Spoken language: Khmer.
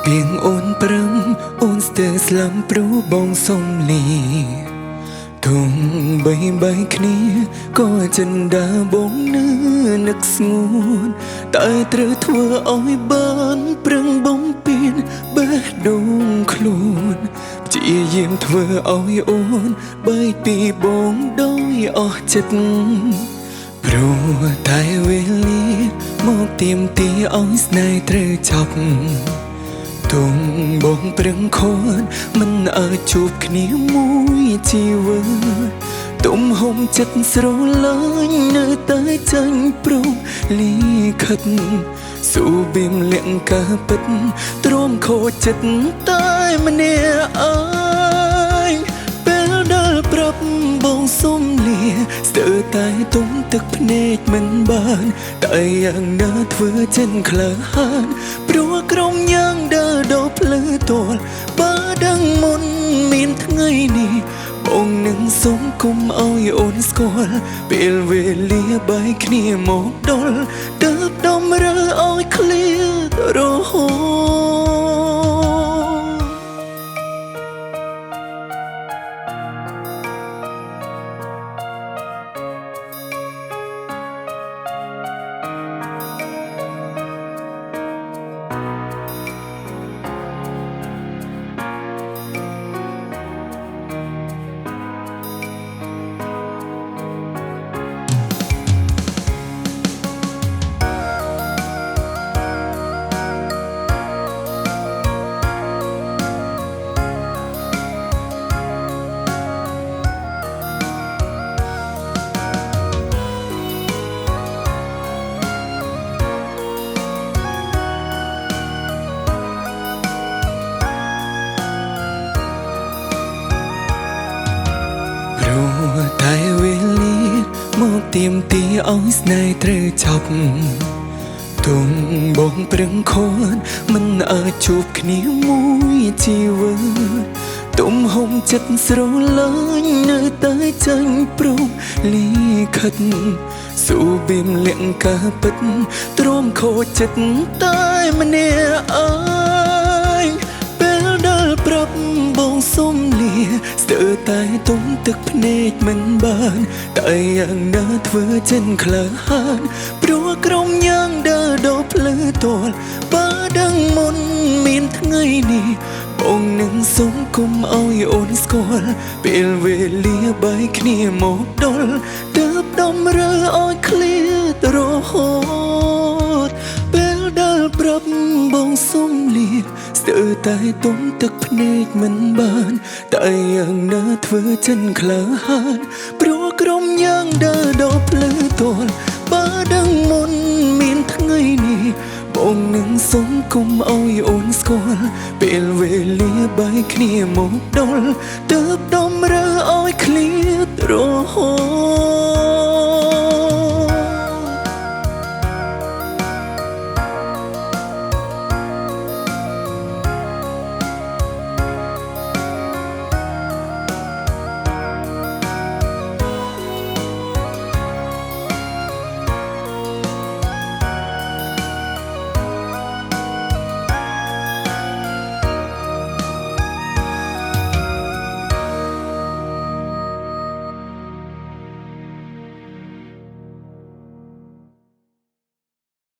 ពីងអូនព្រឹមអូនស្ទើរស្លាប់ព្រោះបងសុំលីទងបីគ្នាក៏ចិនដាបងនឹកស្ងួនតែត្រូវធ្វើឲ្យបានប្រឹងបំពេញបេះដូងខ្លួនព្យាយាមធ្វើឲ្យអូនបែកពីបងដោយអស់ចិត្តព្រោះតែវេលាមកទៀមទីឲ្យស្នេហ៍ត្រូវចប់ទងបងប្រឹងខនមិនអាចជួបគ្នាមួយជីវិតទំហំចិត្តស្រឡាញ់នៅតែចាញ់ព្រមលីខិតស៊ូបៀមលៀងកាពិតទ្រាំខូចចិត្តតែម្នាក់ឯងពេលដែលប្រាប់បងសុំលាស្ទើរតែទុំទឹកភ្នែកមិនបានតែយ៉ាងណាធ្វើចិនក្លាហានព្រោះក្រុមយ៉ាងដើរដល់ផ្លូវទល់បើដឹងមុនមានថ្ងៃនេះបងនឹងសុំគុំឲ្យអូនស្គាល់ពេលវេលាបែកគ្នាមកដល់ទើបដំរើឲ្យឃ្លាតរហូតតែវេលាមកទៀមទីឲ្យស្នេហ៍ត្រូវចប់ទងបងប្រឹងខនមិនអាចជួបគ្នាមួយជីវិតទំហំចិត្តស្រឡាញ់នៅតែចាញ់ព្រមលីខិតស៊ូបៀមលៀងកាពិតទ្រាំខូចចិត្តតែម្នាក់ឯងពេលដែលប្រាប់បងសុំលាស្ទើរតែទុំទឹកភ្នែកមិនបានតែយ៉ាងណាធ្វើចិនក្លាហានព្រោះក្រុមយ៉ាងដើរដល់ផ្លូវទល់បើដឹងមុនមានថ្ងៃនេះបងនឹងសុំគុំឲ្យអូនស្គាល់ពេលវេលាបែកគ្នាមកដល់ទើបដំរើឲ្យឃ្លាតរហូតពេលដែលប្រាប់បងសុំលាស្ទើរតែទុំទឹកភ្នែកមិនបានតែយ៉ាងណាធ្វើចិនក្លាហានព្រោះក្រុមយ៉ាងដើរដល់ផ្លូវទល់បើដឹងមុនមានថ្ងៃនេះបងនឹងសុំគុំឲ្យអូនស្គាល់ពេលវេលាបែកគ្នាមកដល់ទើបដ